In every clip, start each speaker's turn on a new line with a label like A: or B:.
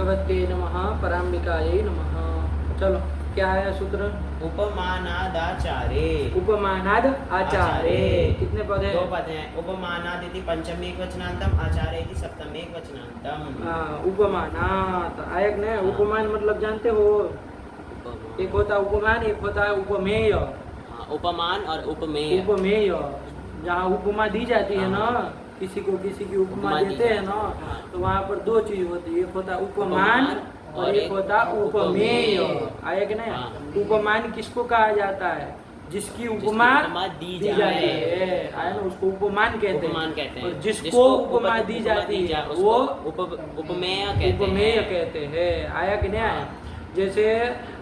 A: भगवते नमः, पराम्बिकायै नमः। चलो क्या है सूत्र?
B: उपमानादाचारे।
A: उपमानाद आचारे। कितने पद हैं?
B: 2 पद हैं। उपमानाद इति पंचमी एकवचनांतम, आचार्य इति सप्तमी एकवचनांतम।
A: उपमानात आया कि नहीं? उपमान मतलब जानते हो? एक होता है उपमान, एक होता है उपमेय।
B: उपमान और उपमेय।
A: उपमेय जहाँ उपमा दी जाती है ना, किसी को किसी की उपमा देते हैं ना, तो वहाँ पर दो चीज होती है, एक होता है उपमान और एक होता उपमेय। आया कि नहीं? उपमान किसको कहा जाता है? जिसकी उपमा दी जाती है, आया ना, उसको उपमान कहते हैं। और जिसको उपमा दी जाती है वो उपमेय कहते हैं। आया कि नहीं आया? जैसे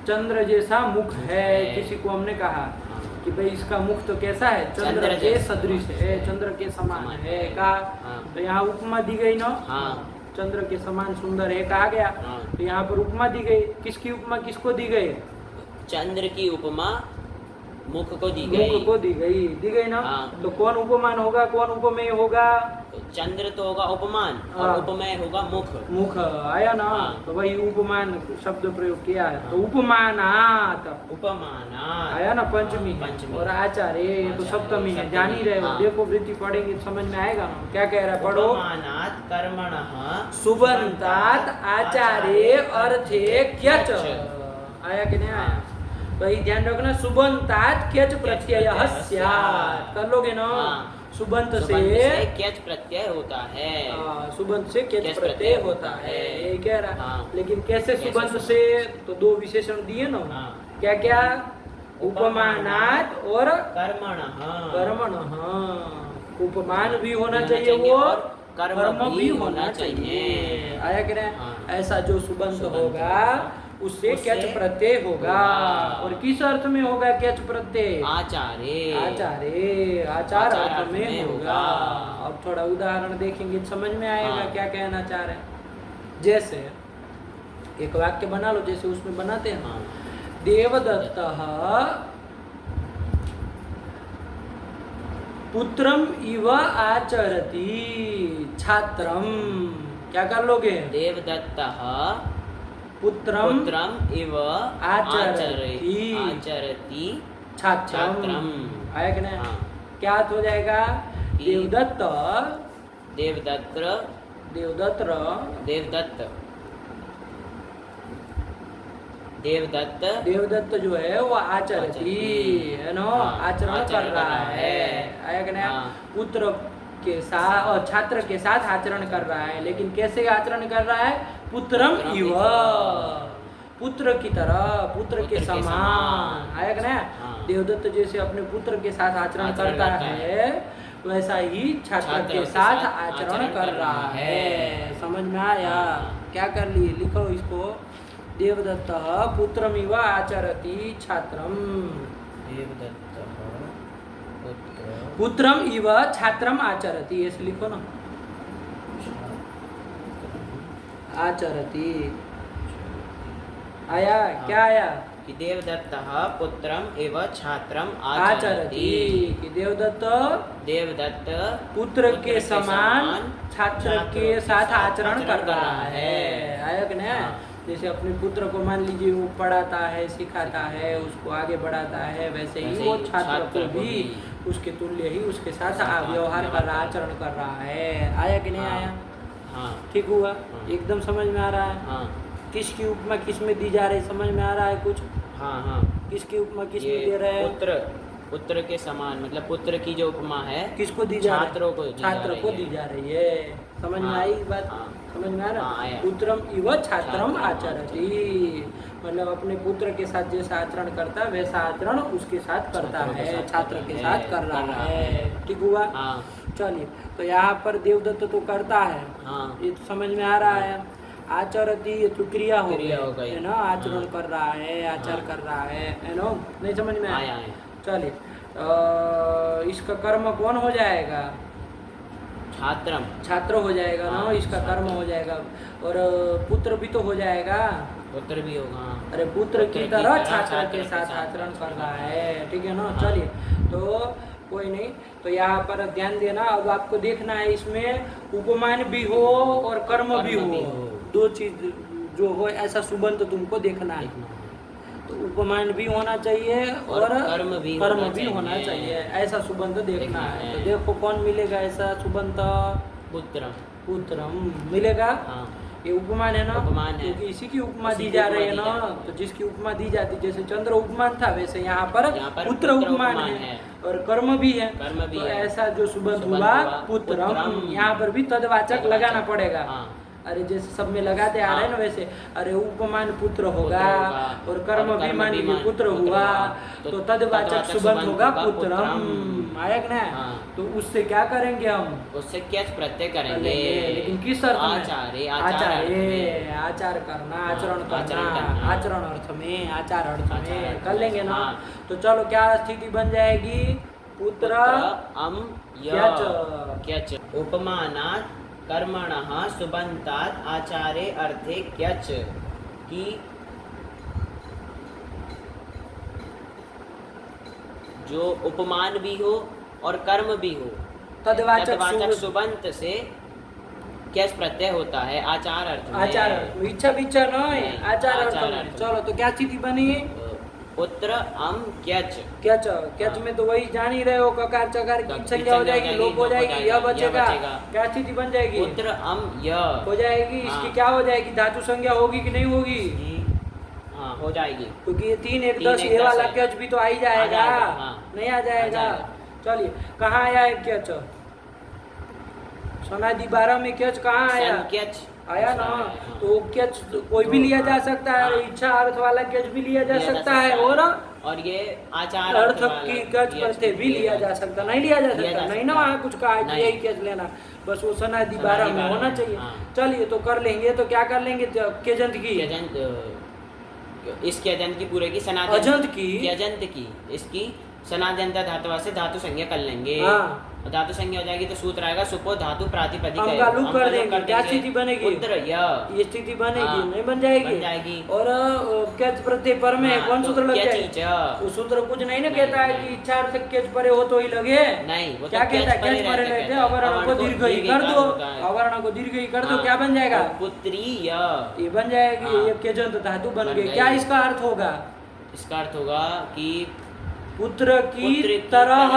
A: चंद्र जैसा मुख है, किसी को हमने कहा कि भाई इसका मुख तो कैसा है? चंद्र के सदृश है, चंद्र के समान है कहा, तो यहाँ उपमा दी गई ना, चंद्र के समान सुंदर है कहा गया, तो यहाँ पर उपमा दी गई। किसकी उपमा किसको दी गई?
B: चंद्र की उपमा मुख को दी गई।
A: मुख को दी गई ना। तो कौन उपमान होगा, कौन उपमेय होगा?
B: चंद्र तो होगा उपमान और उपमेय होगा मुख।
A: मुख आया ना, तो वही उपमान शब्द प्रयोग किया है। तो उपमानात आया ना, पंचमी और आचार्य ये तो सप्तमी है, जान ही रहे हो। देखो वृत्ति पढ़ेंगे समझ में आएगा ना। क्या कह रहा है? पढ़ो।
B: उपमानात कर्मणः
A: सुबंतात आचार्य अर्थे क्यच। आया कि नहीं आया? तो ये ध्यान रखना, सुबंतात क्यच प्रत्यय स्यात्। कर लोगे ना? सुबंत से
B: क्यच प्रत्यय होता है।
A: सुबंत से क्यच प्रत्यय होता है, ये कह रहा। लेकिन कैसे सुबंत से? तो दो विशेषण दिए ना। क्या क्या? उपमानात और कर्मणः। उपमान भी होना चाहिए वो, कर्म भी होना चाहिए। आया कि नहीं? ऐसा जो सुबंत होगा उससे क्यच प्रत्यय होगा। और किस अर्थ में होगा क्यच प्रत्यय? आचार अर्थ में होगा। अब थोड़ा उदाहरण देखेंगे समझ में आएगा क्या कहना चाह रहे हैं। जैसे एक वाक्य बना लो, जैसे उसमें बनाते हैं। देवदत्तः पुत्रम इव आचरति छात्रम। क्या कर लोगे?
B: देवदत्तः
A: पुत्रम
B: इव आचरति छात्रम।
A: आया कि नहीं? क्या अर्थ हो जाएगा? देवदत्त जो है वो आचरति है ना, आचरण कर रहा है। आया कि नहीं? पुत्र के साथ और छात्र के साथ आचरण कर रहा है। लेकिन कैसे आचरण कर रहा है? पुत्रम इव, पुत्र की तरह, पुत्र के समान। आया कि नहीं? देवदत्त जैसे अपने पुत्र के साथ आचरण करता है, वैसा ही छात्र के साथ आचरण कर रहा है। समझ में आया? क्या कर लिए? लिखो इसको। देवदत्त पुत्रमिव आचरति छात्रम। पुत्रम इव छात्रम आचरति, ऐसे लिखो ना। आचरति आया? क्या आया?
B: कि देवदत्तः पुत्रम एव छात्रम
A: आचरति। कि देवदत्त पुत्र के समान छात्र के साथ आचरण कर रहा है। आया कि नहीं? जैसे अपने पुत्र को मान लीजिए वो पढ़ाता है, सिखाता है, उसको आगे बढ़ाता है, वैसे ही वो छात्र को भी उसके तुल्य ही उसके साथ व्यवहार कर रहा, आचरण कर रहा है। आया कि नहीं आया? ठीक हुआ? एकदम समझ में आ रहा है? किसकी उपमा किस में दी जा रही, समझ में आ रहा है कुछ? किसकी उपमा किस में दे रहे हैं?
B: पुत्र के समान, मतलब पुत्र की जो उपमा है
A: किसको दी जा रही है?
B: छात्रों को
A: दी जा रही है। समझ में आई बात? समझ में आ रहा? पुत्रम इव छात्रम आचरति, मतलब अपने पुत्र के साथ जैसा आचरण करता है वैसा आचरण उसके साथ करता है, छात्र के साथ कर रहा है। ठीक हुआ? चलिए, तो यहाँ पर देवदत्त तो करता है, ये तो समझ में आ रहा है। आचरति ये तो क्रिया हो गई है ना, आचरण कर रहा है, आचार कर रहा है ना। नहीं समझ में आया? चलिए, इसका कर्म कौन हो जाएगा? छात्र हो जाएगा ना, इसका कर्म हो जाएगा। और पुत्र भी तो हो जाएगा,
B: पुत्र भी होगा।
A: अरे पुत्र की तरह छात्र के साथ आचरण कर रहा है। ठीक है ना? चलिए, तो कोई नहीं, तो यहाँ पर ध्यान देना। अब आपको देखना है इसमें उपमान भी हो और कर्म भी हो, दो चीज जो हो ऐसा सुबंत तुमको देखना है। तो उपमान भी होना चाहिए और कर्म भी होना चाहिए। ऐसा सुबंत देखना है। तो देखो कौन मिलेगा ऐसा सुबंत? पुत्रम मिलेगा। ये उपमान है ना, क्योंकि इसी की उपमा दी जा रही है ना। तो जिसकी उपमा दी जाती, जैसे चंद्र उपमान था वैसे यहाँ पर पुत्र उपमान है और कर्म भी है। तो ऐसा जो सुबंत हुआ पुत्रम, यहाँ पर भी तदवाचक लगाना पड़ेगा। अरे जैसे सब में लगाते आ रहे हैं ना वैसे, अरे उपमान पुत्र होगा और कर्म अभिमान भी पुत्र हुआ, तो तदवाचक सुबंत होगा पुत्रम। आया कि ना? तो उससे क्या करेंगे हम?
B: उससे कैच प्रत्यय करेंगे,
A: लेकिन किस अर्थ में? आचार करना, आचरण करना, आचरण अर्थ में, आचार अर्थ में कर लेंगे ना। तो चलो क्या स्थिति बन जाएगी? पुत्र
B: अम क्यच उपमानात् कर्मणः सुबन्तात् आचारे अर्थे क्यच, कि जो उपमान भी हो और कर्म भी हो, तदवाचक सुबंत से क्यच प्रत्यय होता है आचार अर्थ में।
A: आचार इच्छा विच्छा नहीं, आचार अर्थ। चलो तो क्या स्थिति बनी?
B: पुत्र अम क्यच।
A: क्यच में तो वही जान ही रहे हो, ककार चकार की संज्ञा हो जाएगी, लोप हो जाएगी, यह बचेगा। क्या स्थिति बन जाएगी?
B: पुत्र अम य
A: हो जाएगी। इसकी क्या हो जाएगी? धातु संज्ञा होगी कि नहीं होगी?
B: हाँ हो जाएगी,
A: क्योंकि ये 3 1 10 ये वाला क्यच भी तो आ ही जाएगा। नहीं आ जाएगा? चलिए कहाँ आया है क्यच? सनादि 12 में क्यच कहाँ आया? आया ना। तो क्यच कोई भी लिया जा सकता है, इच्छा अर्थ वाला क्यच भी लिया जा सकता है और
B: ये आचार
A: अर्थ की क्यच प्रत्यय भी लिया जा सकता। नहीं लिया जा सकता? नहीं ना, वहाँ कुछ कहा कि यही क्यच लेना, बस वो सनादि 12 में होना चाहिए। चलिए तो कर लेंगे। तो क्या कर लेंगे? क्यजंत की,
B: इस क्यजंत की पूरे की
A: अजंत की,
B: क्यजंत की, इसकी सनाद्यंत धातु से धातु संज्ञा कर लेंगे। धातु संज्ञा हो जाएगी तो सूत्र आएगा सुपो धातु प्रातिपदिक है।
A: हम कर देंगे। क्या स्थिति बनेगी?
B: पुत्र
A: ये स्थिति बनेगी। नहीं बन जाएगी? और क्यच प्रत्यय पर में कौन सूत्र लग जाएगा? वो सूत्र कुछ नहीं ना कहता है कि इच्छा अर्थ क्यच परे हो तो ही लगे।
B: नहीं, वो
A: क्या कहता है? क्यच परे लगे, अवर्ण को दीर्घ ही कर दो, अवर्ण को दीर्घ ही कर दो। क्या बन जाएगा?
B: पुत्रीय
A: ये बन जाएगी। ये क्यजंत धातु बन गई। क्या इसका अर्थ होगा?
B: इसका अर्थ होगा कि
A: पुत्र की तरह,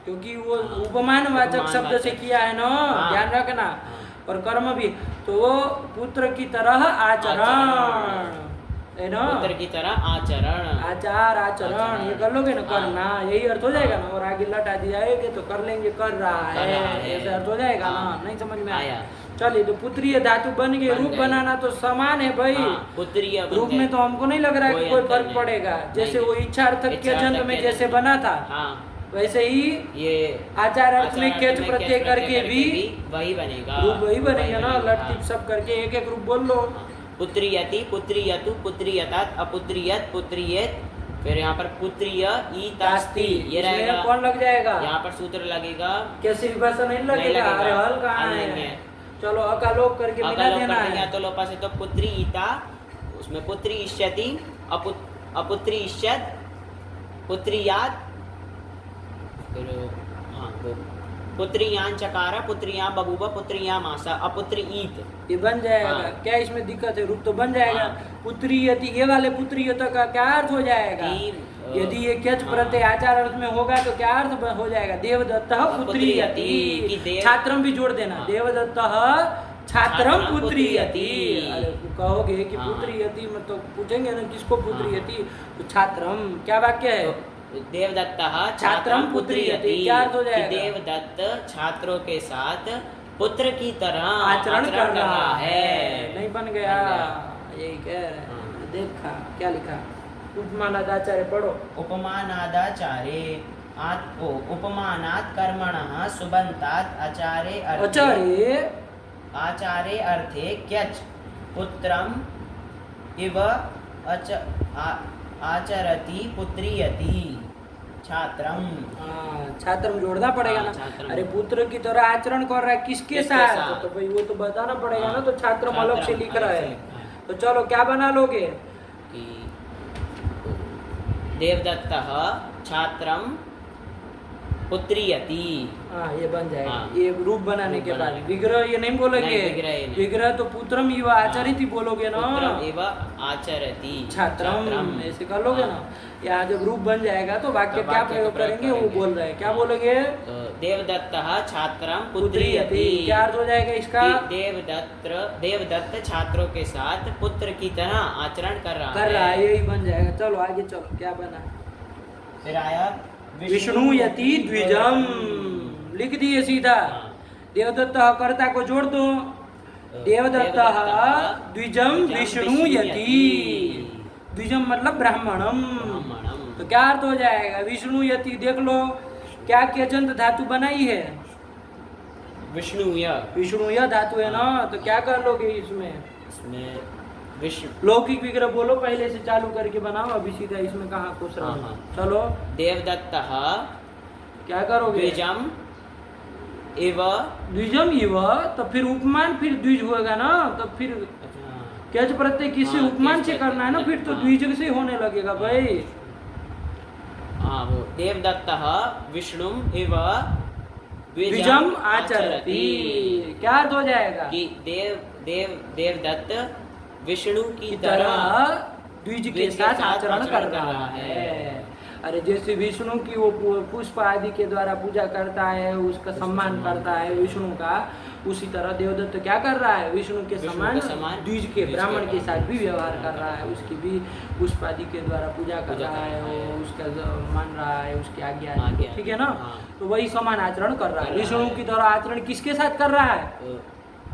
A: क्योंकि वो उपमान वाचक शब्द से किया है ना, ध्यान रखना। और कर्म भी, तो वो पुत्र की तरह आचरण है ना,
B: पुत्र की तरह आचरण,
A: आचरण ये कर लोगे ना, करना, यही अर्थ हो जाएगा ना। और आगे लट आदि आएंगे तो कर लेंगे, कर रहा है, ऐसे अर्थ हो जाएगा ना। नहीं समझ में आया? चलिए तो पुत्रीय धातु बन गए। रूप बनाना तो समान है भाई।
B: पुत्रीय
A: रूप में तो हमको नहीं लग रहा है कि कोई फर्क पड़ेगा। जैसे वो इच्छार्थक क्यजंत में जैसे बना था, वैसे ही ये आचार अर्थ में क्यच प्रत्यय करके भी
B: वही बनेगा,
A: रूप वही बनेगा ना। लट टिप सब करके एक एक रूप बोल लो।
B: पुत्रियति, पुत्रियतु, पुत्रियतात, अपुत्रियत, पुत्रियत, फिर यहाँ पर पुत्रिय ईतास्ति, ये रहेगा।
A: कौन लग जाएगा?
B: यहाँ पर सूत्र लगेगा।
A: कैसे विभाषा नहीं लगेगा? अरे हल कहाँ है? चलो अकालोप करके मिला देना है।
B: तो लोपा से तो पुत्री ईता, उसमें पुत्री इष्यति, अपुत्री इष्यत, पुत्रियात, फिर पुत्रियां चकार, पुत्रियां बबूबा, पुत्रियां मासा, अपुत्री ईत,
A: ये बन जाएगा। क्या इसमें दिक्कत है? रूप तो बन जाएगा। पुत्रियति, ये वाले पुत्रियत का क्या अर्थ हो जाएगा? यदि ये क्यच प्रत्यय आचार अर्थ में होगा तो क्या अर्थ हो जाएगा? देवदत्त पुत्रियति, छात्रम भी जोड़ देना। देवदत्त छात्रम पुत्रियति। अरे कहोगे कि पुत्रियति मतलब पूछेंगे ना किसको पुत्रियति, तो छात्रम क्या वाक्य है?
B: देवदत्त
A: छात्रम पुत्रियति, क्या अर्थ हो जाएगा?
B: देवदत्त छात्रों के साथ पुत्र की तरह
A: आचरण कर रहा है। नहीं बन गया? यही कह रहे हैं। देखा क्या लिखा? उपमानादाचार्य पढ़ो।
B: उपमानादाचारे उपमानात् कर्मणः सुबन्तात् आचारे अर्थे क्यच पुत्रम इव आचरति पुत्रियति छात्रम।
A: छात्रम जोड़ना पड़ेगा ना। अरे पुत्र की तरह आचरण कर रहा है किसके साथ? तो भाई वो तो बताना पड़ेगा ना। तो छात्रम अलग से लिख रहा है। तो चलो क्या बना लोगे?
B: देवदत्तः छात्रम पुत्रियति।
A: हाँ ये बन जाएगा।
B: हाँ।
A: ये रूप बनाने के बाद विग्रह ये नहीं बोलोगे।
B: नहीं, विग्रह ये नहीं।
A: विग्रह तो पुत्रम इव आचरिति बोलोगे ना।
B: पुत्रम एव आचरति।
A: छात्रम ऐसे कर लोगे ना। यहाँ जब रूप बन जाएगा तो वाक्य क्या प्रयोग करेंगे वो बोल रहे हैं। क्या बोलोगे?
B: तो देवदत्तः छात्रं
A: पुत्रियति।
B: पुत्रियति।
A: क्या अर्थ हो जाएगा इसका?
B: कि देवदत्त छात्रों के साथ पुत्र की तरह आचरण कर रहा है।
A: यही बन जाएगा। चलो आगे चलो, क्या बना?
B: फिर आया
A: विष्णु यति द्विजम, लिख दिए सीधा। देवदत्त कर्ता को जोड़ दो। देवदत्त द्विजम विष्णु यति। द्विजम मतलब ब्राह्मणम। तो क्या अर्थ हो जाएगा? विष्णु यति देख लो क्या केजंत धातु बनाई है। विष्णुय धातु है ना। तो क्या कर लोगे इसमें लौकिक विग्रह बोलो पहले से चालू करके बनाओ। अभी सीधा इसमें कहाँ खुश रहो। चलो
B: देवदत्तः
A: क्या करोगे? द्विजम इव तो फिर उपमान फिर द्विज होगा ना। तो फिर कैच प्रत्यय किससे उपमान से करना है ना। फिर तो द्विज से होने लगेगा भाई।
B: हाँ वो देवदत्तः विष्णुम इव
A: द्विजम आचरति। क्या अर्थ हो जाएगा?
B: कि देवदत्त विष्णु की
A: तरह द्विज के साथ आचरण कर रहा है। अरे जैसे विष्णु की वो पुष्प आदि के द्वारा पूजा करता है, उसका सम्मान करता है विष्णु का, उसी तरह देवदत्त क्या कर रहा है? विष्णु के समान द्विज के ब्राह्मण के साथ भी व्यवहार कर रहा है। उसकी भी पुष्प आदि के द्वारा पूजा कर रहा है, वो उसका मान रहा है, उसकी आज्ञा, ठीक है ना। तो वही समान आचरण कर रहा है। विष्णु की तरह आचरण किसके साथ कर रहा है?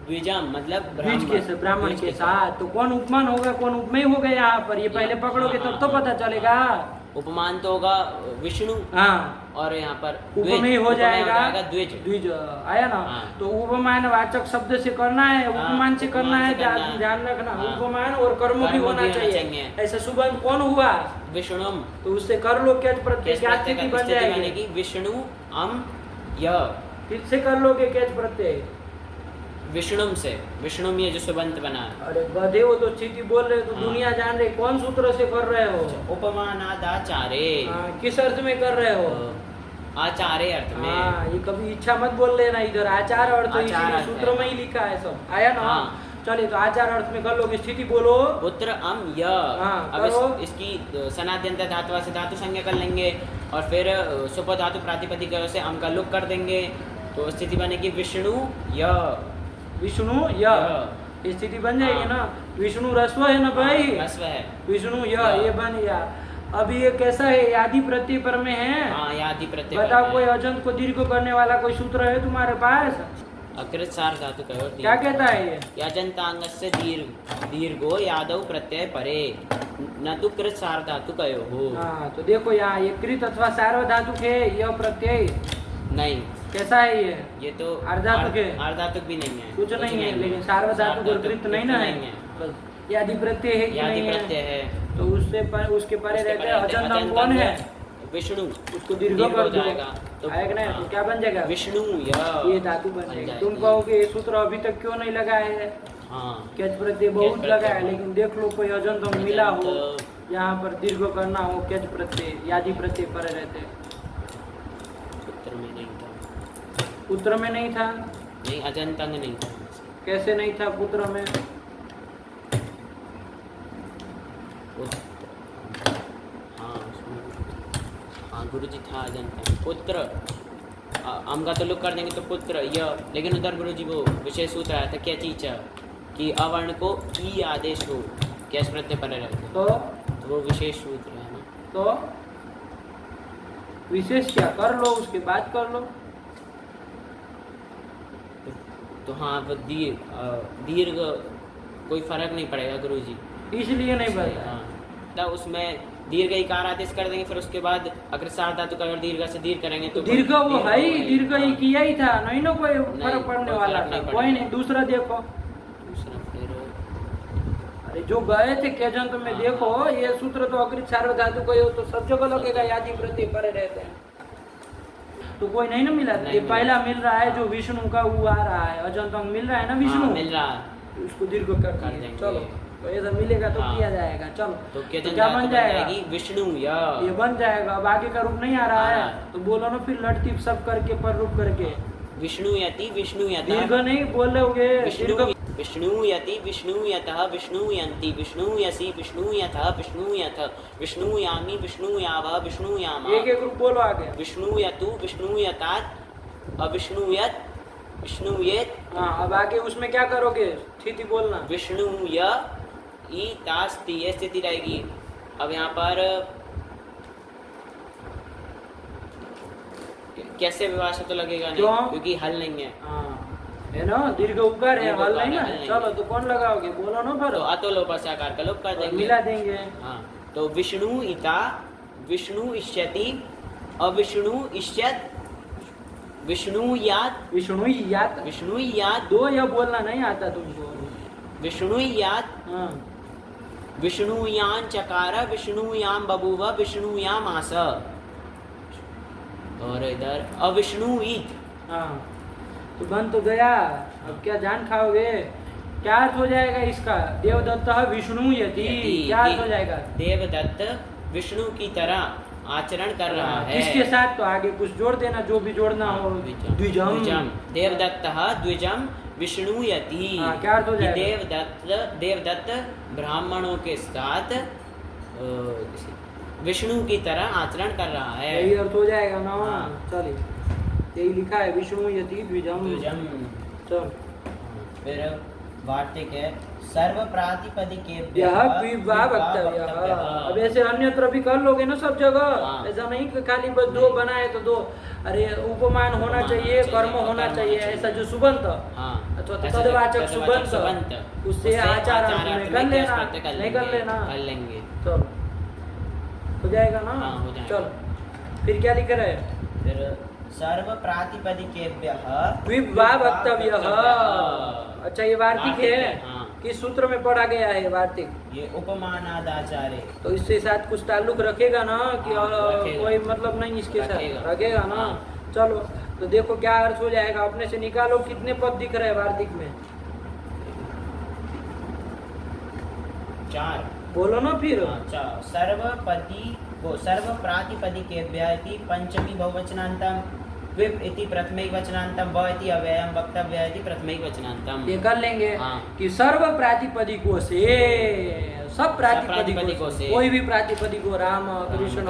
B: द्विजम मतलब
A: द्विज के ब्राह्मण के साथ। तो कौन उपमान होगा कौन उपमेय होगा यहाँ पर? ये पहले पकड़ोगे तब तो पता चलेगा।
B: उपमान तो होगा विष्णु।
A: हाँ।
B: और यहाँ पर
A: उपमेय हो जाएगा
B: द्विज
A: आया ना। तो उपमान वाचक शब्द से करना है, उपमान से करना है। ध्यान रखना। उपमान और कर्म भी होना चाहिए। ऐसा सुबंध कौन हुआ?
B: विष्णुम।
A: तो उससे कर लो कैच प्रत्यय क्या स्थिति बन जाएगी?
B: विष्णु अम य।
A: किससे कर लोगे कैच प्रत्यय?
B: विष्णुम से। विष्णुम ये जो सुबंत बना है।
A: अरे गधे हो तो स्थिति बोल रहे हो तो दुनिया जान रही। कौन सूत्र से कर रहे हो?
B: उपमानादाचारे।
A: किस अर्थ में कर रहे हो?
B: आचार्य अर्थ में।
A: ये कभी इच्छा मत बोल लेना इधर। आचार अर्थ सूत्र में ही लिखा है सब। आया ना। चलिए तो आचार अर्थ में कर लोगे। स्थिति बोलो।
B: पुत्र अम य। अब इसकी सनाद्यंत धातु से धातु संज्ञा कर लेंगे और फिर सुप धातु प्रातिपदिक से अम का लुक कर देंगे। तो स्थिति बनेगी विष्णु य।
A: विष्णु य स्थिति बन जाएगी ना। विष्णु रस्व है ना भाई?
B: रस्व है।
A: विष्णु ये बन गया। अभी ये कैसा है? यादि प्रत्यय पर में है।
B: हाँ यादि प्रत्यय।
A: बताओ कोई अजंत को दीर्घ करने वाला कोई सूत्र है तुम्हारे पास?
B: अकृत सार धातु कहो।
A: क्या कहता है ये?
B: यजंतांगस्य दीर्घो यादव प्रत्यय परे न तो कृत सार धातु कहो हो।
A: हाँ तो देखो यहाँ ये कृत अथवा सार्वधातुक है। यह प्रत्यय
B: नहीं।
A: कैसा है
B: ये तो
A: अर्धातुक है।
B: अर्धातुक भी नहीं है।
A: कुछ नहीं है लेकिन सार्वधातुक और कृत नहीं ना है। बस यादि प्रत्यय है कि नहीं है? तो उसके परे रहते हैं अजंत कौन है?
B: विष्णु।
A: उसको दीर्घ कर जाएगा तो क्या बन जाएगा? विष्णु ये धातु बन जाएगा। तुम कहोगे ये सूत्र अभी तक क्यों नहीं लगा है? कैच प्रत्यय बहुत लगा है लेकिन देख लो कोई अजंत मिला हो यहाँ पर दीर्घ करना हो। कैच प्रत्यय यादि प्रत्यय परे रहते। पुत्र में नहीं था।
B: नहीं अजंतंग नहीं था।
A: कैसे नहीं था पुत्र में?
B: हाँ गुरुजी था अजंतंग। पुत्र अम का तो लुक कर देंगे तो पुत्र य। लेकिन उधर गुरुजी वो विशेष सूत्र आया था क्या चीज कि अवर्ण को ई आदेश हो कैसे प्रत्यय पर रहते तो वो विशेष सूत्र है ना।
A: तो विशेष क्या कर लो उसके बाद कर लो।
B: तो हाँ वो दीर्घ कोई फर्क नहीं पड़ेगा गुरुजी।
A: इसलिए नहीं पड़ेगा।
B: तब उसमें दीर्घ इकार आदेश कर देंगे फिर उसके बाद अगर सार धातु का अगर दीर्घ से दीर्घ करेंगे तो
A: दीर्घ वो है ही दीर्घ ही किया ही था। नहीं ना कोई फर्क पड़ने वाला था। कोई नहीं। दूसरा देखो।
B: दूसरा फिर
A: अरे जो गए थे केजंत में देखो ये सूत्र तो अकृत सार्वधातु को तो सब जगह लगेगा। यादि प्रत्यय परे रहते हैं तो कोई नहीं ना मिला। ये पहला मिल रहा है जो विष्णु का वो आ रहा है। अजंत मिल रहा है ना। विष्णु
B: मिल रहा है।
A: उसको दीर्घ कर देंगे। चलो तो ऐसा मिलेगा तो
B: हाँ।
A: किया जाएगा। चलो
B: तो
A: तो
B: क्यजन
A: क्या
B: धातु
A: बन
B: बन
A: जाएगा?
B: जाएगी विष्णु य।
A: ये बन जाएगा। अब आगे का रूप नहीं आ रहा है
B: हाँ।
A: तो बोलो ना फिर लटतीप सब करके पर रूप करके।
B: विष्णुयति विष्णुयतः
A: दीर्घ नहीं बोलोगे,
B: विष्णु
A: दीर्घ
B: विष्णुयति विष्णुयतः विष्णुयन्ति विष्णुयसि विष्णुयथः विष्णुयथ विष्णुयामि विष्णुयावः विष्णुयामा
A: एक एक रूप बोलो आगे।
B: विष्णुयतु विष्णुयतात् अविष्णुयत् विष्णुयेत्
A: हाँ अब आगे उसमें क्या करोगे? स्थिति बोलना।
B: विष्णुय ईतास्ति, ये स्थिति रहेगी। अब यहाँ पर कैसे विभाषा तो लगेगा नहीं,
A: क्यों?
B: क्योंकि हल नहीं है।
A: हाँ है ना, दीर्घ उकार है,
B: दीर्घ
A: हल
B: उकार
A: नहीं
B: है,
A: ना।
B: हल नहीं
A: चलो
B: है।
A: तो कौन लगाओगे? बोलो ना फिर।
B: तो अतो लोपस्याकार का लोप कर
A: और
B: देंगे,
A: मिला देंगे।
B: हाँ। तो विष्णु इता विष्णु इष्यति अविष्णु इष्यत विष्णु यात
A: विष्णु यात,
B: विष्णु यात
A: दो यह बोलना नहीं आता तुमको।
B: विष्णु यात
A: हाँ
B: विष्णुयान चकार विष्णुयाम बभूव विष्णुयाम आस। और इधर अविष्णुईत,
A: हाँ तो बन तो गया। अब क्या जान खाओगे? क्या अर्थ हो जाएगा इसका? देवदत्त विष्णु यति, क्या अर्थ हो जाएगा?
B: देवदत्त विष्णु की तरह आचरण कर रहा है।
A: किसके साथ? तो आगे कुछ जोड़ देना, जो भी जोड़ना हो। द्विजम।
B: देवदत्त द्विजम विष्णुयति।
A: हाँ, क्या अर्थ हो जाएगा?
B: देवदत्त ब्राह्मणों के साथ विष्णु की तरह आचरण कर रहा है।
A: यही अर्थ हो जाएगा ना।
B: हाँ।
A: चलिए यही लिखा है, विष्णु यति द्विजम।
B: द्विजम।
A: चल
B: फिर वार्तिक है सर्व प्रातिपदिकेभ्यः
A: यह विवाह वक्तव्य। अब ऐसे अन्यत्र भी कर लोगे ना सब जगह।
B: हाँ।
A: ऐसा नहीं कि खाली बस दो बनाए तो दो। अरे उपमान होना चाहिए, कर्म होना चाहिए। ऐसा जो सुबंत अथवा तदवाचक सुबंत, उससे आचार अर्थ में कर लेना, नहीं कर लेना।
B: कर लेंगे।
A: चलो हो जाएगा ना।
B: हाँ, हो जाएगा।
A: चलो फिर क्या लिख रहे हैं?
B: फिर सर्व प्रातिपदिकेभ्यः
A: विवाह वक्तव्य। अच्छा ये वार्तिक है।
B: हाँ।
A: किस सूत्र में पढ़ा गया है वार्तिक?
B: ये उपमानादाचार्य।
A: तो इससे साथ कुछ ताल्लुक रखेगा ना कि
B: हाँ, रखेगा।
A: कोई मतलब नहीं इसके
B: रखेगा।
A: साथ रखेगा ना।
B: हाँ।
A: चलो तो देखो क्या अर्थ हो जाएगा, अपने से निकालो। कितने पद दिख रहे हैं वार्तिक में?
B: 4।
A: बोलो ना फिर।
B: अच्छा, सर्व प्रातिपदिकेभ्यः इति पंचमी बहुवचनान्तं, विप इति प्रथमैक वचनान्तं, व इति अव्ययं वक्तव्य इति प्रथमैक वचनान्तं।
A: ये कर लेंगे।
B: हाँ।
A: कि सर्व प्रातिपदिकों से, सब प्रातिपदिकों से, कोई भी प्रातिपदिक हो, राम कृष्ण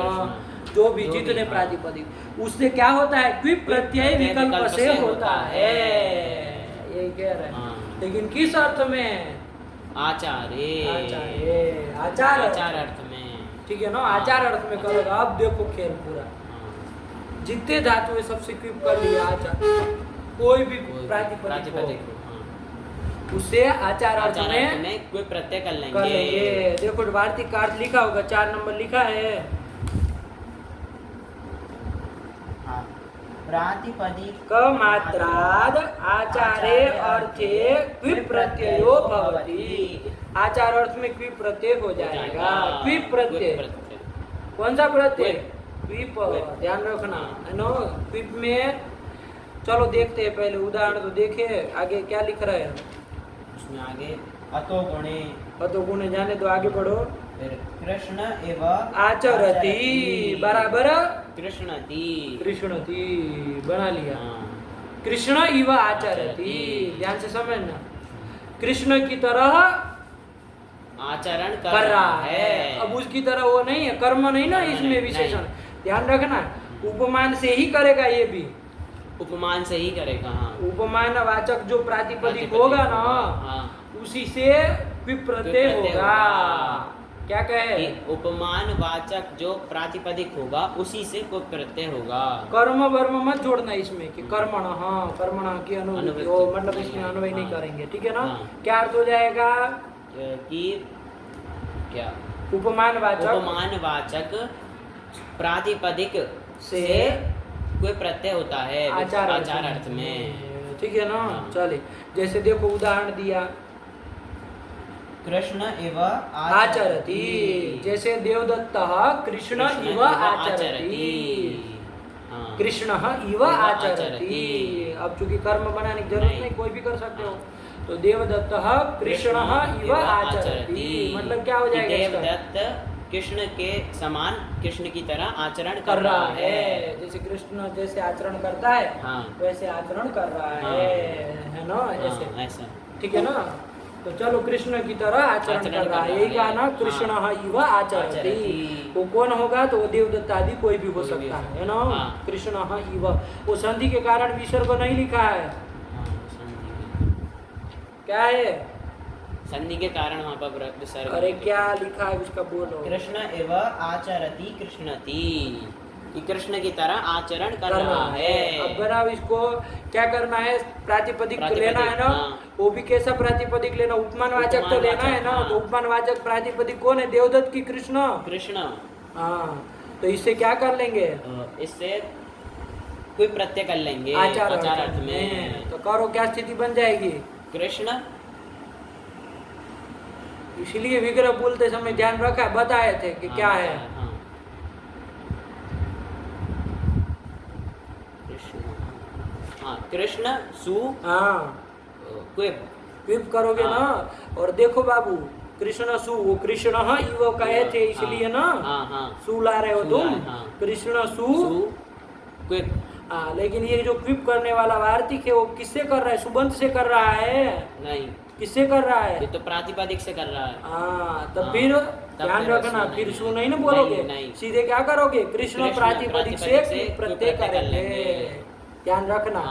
A: जो भी जितने
B: हाँ।
A: प्रातिपदिक, उससे क्या होता है? क्विप प्रत्यय विकल्प से होता है। यही कह रहे हैं।
B: हाँ।
A: लेकिन किस अर्थ में?
B: आचार्य,
A: आचार
B: आचार अर्थ में।
A: ठीक है ना, आचार अर्थ में करोगे। अब देखो खेल पूरा,
B: हाँ।
A: जितने धातु है सबसे क्विप कर लिया आचार। कोई भी प्रातिपदिक हो,
B: हाँ।
A: उससे आचार अर्थ
B: आचार
A: में
B: अर्थ में कोई प्रत्यय कर
A: कर
B: लेंगे।
A: लेंगे। देखो वार्तिक का अर्थ लिखा होगा, 4 नंबर लिखा है।
B: हाँ। प्रातिपदिक
A: क मात्राद आचारे अर्थे क्विप प्रत्ययो भवति। आचार अर्थ में क्विप प्रत्यय हो जाएगा। क्विप प्रत्यय, कौन सा प्रत्यय? क्विप, ध्यान रखना है ना। क्विप में चलो देखते हैं, पहले उदाहरण तो देखे, आगे क्या लिख रहा है
B: उसमें। आगे अतो गुणे,
A: तो गुणे जाने दो, आगे बढ़ो।
B: फिर कृष्ण एव
A: आचरति बराबर
B: कृष्णति,
A: कृष्णति बना लिया।
B: हाँ।
A: कृष्ण इव आचरति, ध्यान से समझना। कृष्ण की तरह
B: आचरण
A: कर रहा है। अब उसकी तरह वो नहीं है, कर्म नहीं ना इसमें
B: नहीं,
A: विशेषण।
B: नहीं।
A: ध्यान रखना, उपमान से ही करेगा ये भी।
B: उपमान से ही करेगा। हाँ।
A: उपमान वाचक जो प्रातिपदिक
B: प्रातिपदिक
A: होगा ना,
B: हाँ।
A: उसी से विप्रत्यय होगा। क्या कहे?
B: कि उपमान वाचक जो प्रातिपदिक होगा उसी से कोई प्रत्यय होगा।
A: कर्म वर्म मत जोड़ना इसमें कि कर्मण, हाँ कर्मण की अनुवृत्ति
B: अनुवृत्ति
A: हो, मतलब इसमें
B: नहीं,
A: अन्वय नहीं
B: हाँ।
A: करेंगे। ठीक है ना।
B: हाँ।
A: क्या अर्थ हो जाएगा?
B: कि क्या
A: उपमान वाचक
B: उपमान वाचक प्रातिपदिक से कोई प्रत्यय होता है
A: आचार
B: अर्थ में।
A: ठीक है ना।
B: हाँ।
A: चलिए जैसे देखो उदाहरण दिया,
B: कृष्ण एव
A: आचरति। जैसे देवदत्त कृष्ण इव आचरति, कृष्ण इव आचरति। अब चूंकि कर्म बनाने की जरूरत नहीं, कोई भी कर सकते हो। तो देवदत्त कृष्ण इव आचरति, मतलब क्या हो जाएगा इसका?
B: देवदत्त कृष्ण के समान, कृष्ण की तरह आचरण
A: कर रहा है। जैसे कृष्ण जैसे आचरण करता है,
B: हाँ।
A: वैसे आचरण कर रहा
B: हाँ।
A: है ना, ऐसे
B: ऐसा
A: ठीक है ना। तो चलो कृष्ण की तरह आचरण कर रहा है, यही कहा ना, कृष्ण इव आचरति। वो कौन होगा? तो वो देवदत्त आदि कोई भी हो सकता है ना। कृष्ण इव, वो संधि के कारण विसर्ग नहीं लिखा है, क्या है?
B: संधि के कारण वहाँ पर विसर्ग।
A: अरे क्या लिखा है उसका बोलो।
B: कृष्ण एव आचरति कृष्णति, कि कृष्ण की तरह आचरण कर रहा है।
A: अब बनाओ इसको, क्या करना है? प्रातिपदिक लेना है ना।
B: हाँ।
A: वो भी कैसा प्रातिपदिक लेना? उपमानवाचक तो लेना है ना।
B: हाँ।
A: तो उपमानवाचक प्रातिपदिक कौन है? देवदत्त की कृष्ण।
B: कृष्ण।
A: हाँ, तो इससे क्या कर लेंगे?
B: इससे कोई प्रत्यय कर लेंगे आचार अर्थ में।
A: तो करो, क्या स्थिति बन जाएगी?
B: कृष्ण।
A: इसलिए विग्रह बोलते समय ध्यान रखा, बताए थे कि क्या है।
B: हाँ। कृष्ण सु,
A: हाँ, क्विप करोगे ना। और देखो बाबू, कृष्ण सु, वो कृष्ण इव कहे थे, इसलिए ना सु ला रहे हो तुम। कृष्ण सु
B: क्विप।
A: हाँ, लेकिन ये जो क्विप करने वाला वार्तिक है, वो किससे कर रहा है? सुबंत से कर रहा है?
B: नहीं,
A: किससे कर रहा है?
B: ये तो प्रातिपदिक से कर रहा है।
A: हाँ, तब फिर ध्यान रखना, फिर सु नहीं ना बोलोगे, सीधे क्या करोगे? कृष्ण प्रातिपदिक से प्रत्यय करेंगे। ध्यान रखना,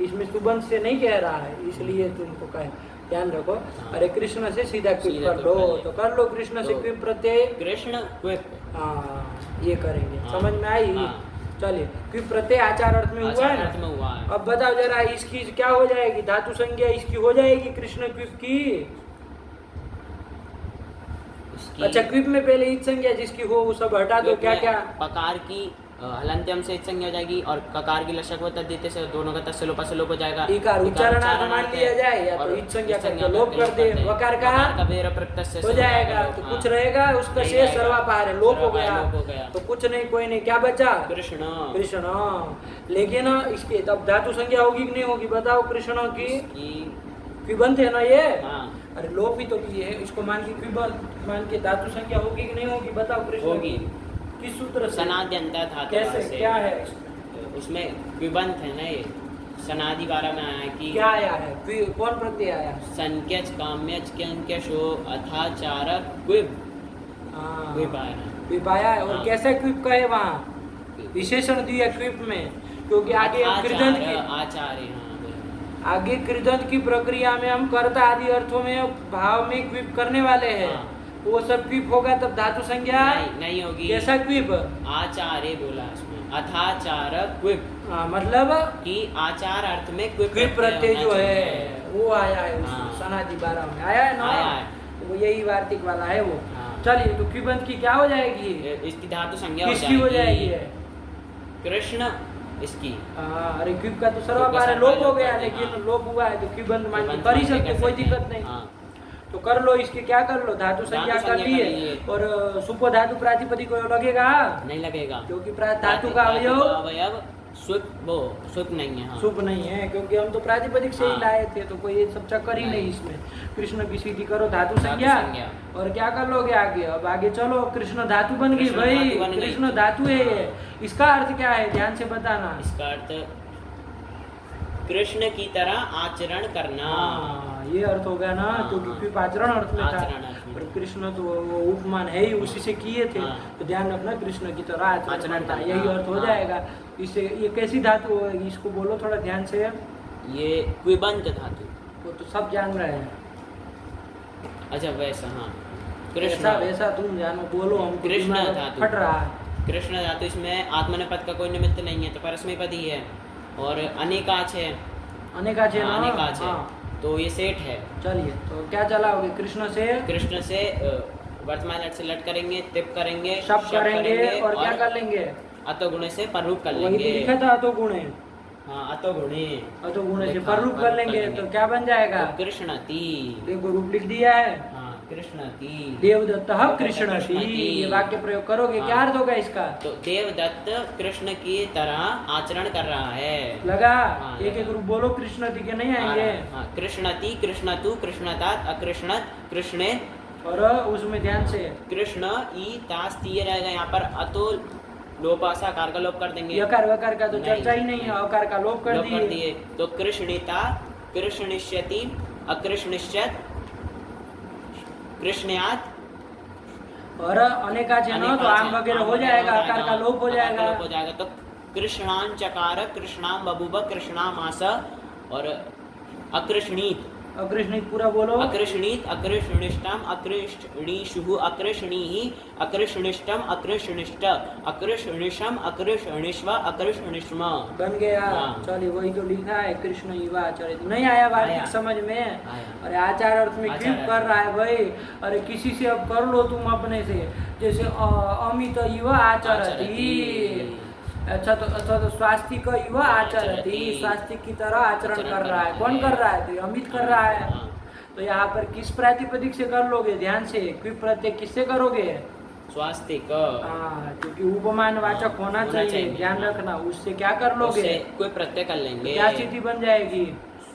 A: इसमें सुबंत से नहीं कह रहा है, इसलिए तुमको कहे, ध्यान रखो। अरे कृष्ण से सीधा क्विप कर लो, तो कर लो कृष्ण से क्विप प्रत्यय।
B: कृष्ण क्विप,
A: हाँ, ये करेंगे। समझ में आई? चलिए, क्विप प्रत्यय आचार अर्थ में हुआ है ना। अब बताओ जरा, इसकी क्या हो जाएगी? धातु संज्ञा इसकी हो जाएगी कृष्ण क्विप की। अच्छा, क्विप में पहले ईद संज्ञा जिसकी हो वो सब हटा दो। क्या क्या?
B: पकार की हलंत्यम से ईद संज्ञा हो जाएगी, और ककार की लशक व तद्धित से दोनों का तस्य लोप से लोप हो जाएगा।
A: इकार उच्चारणार्थ मान लिया जाए, या तो ईद संज्ञा का लोप कर दे। वकार का
B: वेर प्रत्यय
A: हो जाएगा, तो कुछ रहेगा उसका शेष सर्वापहार है, लोप हो गया। तो कुछ नहीं, कोई नहीं, क्या बचा?
B: कृष्ण।
A: कृष्ण। लेकिन इसके तब धातु संज्ञा होगी कि नहीं होगी? बताओ। कृष्ण की क्विबंत है ना ये। अरे लोप ही तो किए है, इसको मान के क्विबंत मान के धातु संज्ञा होगी कि नहीं होगी? बताओ। कृष्ण
B: होगी।
A: किस सूत्र से?
B: सनाद्यंत धातु।
A: कैसे? क्या है
B: उसमें क्विबंत है ना, ये सनादि 12 में आया कि
A: क्या आया है? कौन प्रत्यय आया?
B: संक्यच काम्यच क्यंक्यशो अथाचार क्विब। क्विब आया है।
A: क्विब आया है। और कैसा क्विब का है? वहाँ विशेषण दिया क्विब में, क्योंकि आगे कृदंत की
B: आचार्य,
A: आगे कृदंत की प्रक्रिया में हम कर्ता आदि अर्थों में भाव में क्विप करने वाले हैं। वो सब क्विप होगा तब धातु संज्ञा
B: नहीं होगी।
A: कैसा क्विप?
B: आचार्य बोला इसमें, अथाचार क्विप।
A: मतलब
B: कि आचार अर्थ में क्विप
A: प्रत्यय जो है वो आया है। सनादि 12 में आया है ना।
B: आया है।
A: तो वो यही वार्तिक वाला है वो। चलिए, तो क्विबंत की क्या हो जाएगी?
B: इसकी धातु संज्ञा
A: किसकी हो जाएगी?
B: कृष्ण इसकी।
A: अरे क्विप का तो सर्वपार लोप हो गया, लेकिन लोप हुआ है तो क्विबंत मान के कर ही सकते, कोई दिक्कत नहीं। तो कर लो, इसके क्या कर लो? धातु संज्ञा कर लिए। और सुप धातु प्रातिपदिक को लगेगा? नहीं
B: लगेगा,
A: क्योंकि धातु का
B: अवयव सुप नहीं है।
A: सुप नहीं है, क्योंकि हम तो प्रातिपदिक से ही लाए थे, तो कोई सब चक्कर ही नहीं इसमें। कृष्ण की सीधी करो धातु संज्ञा, और क्या कर लोगे आगे? अब आगे चलो, कृष्ण धातु बन गई भाई, कृष्ण धातु है ये। इसका अर्थ क्या है? ध्यान से बताना।
B: इसका अर्थ कृष्ण की तरह आचरण करना।
A: ये अर्थ हो गया ना, क्योंकि आचरण अर्थ में था, और कृष्ण तो वो उपमान है ही, उसी से किए थे। तो ध्यान रखना, कृष्ण की तरह आचरण था, यही अर्थ हो जाएगा। इसे ये कैसी धातु होगी? इसको बोलो थोड़ा ध्यान से।
B: ये क्विबंत धातु।
A: वो तो सब जान रहे हैं।
B: अच्छा, वैसा।
A: कृष्ण वैसा तुम जानो, बोलो। हम
B: कृष्ण धातु
A: फट रहा है।
B: कृष्ण धातु, इसमें आत्मनेपद का कोई निमित्त नहीं है, तो परस्मैपद ही है। और अनेकाच है।
A: अनेकाच है ना?
B: अनेकाच है, तो ये सेठ है।
A: चलिए, तो क्या चलाओगे? कृष्ण से
B: वर्तमान लट से लट करेंगे, तिप करेंगे,
A: शब्द करेंगे, और क्या कर लेंगे?
B: अतो गुणे से पररूप कर लेंगे।
A: वही लिखा था, अतो गुणे।
B: अतो गुणे
A: से पररूप कर लेंगे, तो क्या बन जाएगा?
B: कृष्णति।
A: देखो, रूप लिख दिया है।
B: कृष्णति
A: देवदत्त कृष्णति,
B: कृष्णति।
A: ये वाक्य प्रयोग करोगे
B: हाँ।
A: क्या अर्थ होगा इसका?
B: तो देवदत्त कृष्ण की तरह आचरण कर रहा है।
A: लगा?
B: हाँ,
A: एक एक
B: लगा।
A: रूप बोलो, कृष्णति के नहीं आएंगे।
B: हाँ, कृष्णति, कृष्णतु, कृष्णतात, अकृष्णत, कृष्णे,
A: और उसमें ध्यान से
B: कृष्ण ई तास तीय रहेगा यहाँ पर। अतो लोपासा कार का लोप कर देंगे।
A: यकार वकार का तो
B: नहीं,
A: चर्चा ही नहीं है,
B: नहीं।
A: अकार का लोप कर
B: लोप कर
A: दिए।
B: दिए तो कृष्णिता, कृष्णिष्यति, अकृष्णिष्यत, कृष्णयात,
A: और अनेकाच है ना, तो आम वगैरह हो जाएगा, आकार का लोप हो जाएगा।
B: हो जाएगा तो कृष्णान चकार, कृष्णाम बबूब, कृष्णाम आस, और अकृष्णीत,
A: अकृष्णित पूरा बोलो।
B: अकृष्णीत, अकृष्णिष्टम, अकृष्णीषु, अकृष्णीहि, अकृष्णिष्टम, अकृष्णिष्ट, अकृष्णिषम, अकृष्णिष्व, अकृष्णिष्म।
A: बन गया।
B: हाँ।
A: चलिए, वही तो लिखा है, कृष्ण युवा आचार्य। नहीं आया वार्तिक
B: आया।
A: समझ में?
B: आया।
A: अरे आचार अर्थ में
B: आचार
A: क्यों
B: अर्थ
A: कर
B: में।
A: रहा है भाई? अरे किसी से अब कर लो तुम अपने से, जैसे अमित युवा आचरति। अच्छा तो स्वास्तिक युवा आचरति, स्वास्तिक की तरह आचरण कर रहा है। कौन कर रहा है? तो अमित कर रहा है।
B: हाँ।
A: तो यहाँ पर किस प्रातिपदिक से कर लोगे? ध्यान से, क्विप प्रत्यय किससे करोगे?
B: स्वास्तिक,
A: हाँ, क्योंकि उपमान वाचक होना चाहिए, ध्यान
B: हाँ।
A: रखना। उससे क्या कर लोगे?
B: उससे कोई प्रत्यय कर लेंगे।
A: क्या स्थिति बन जाएगी?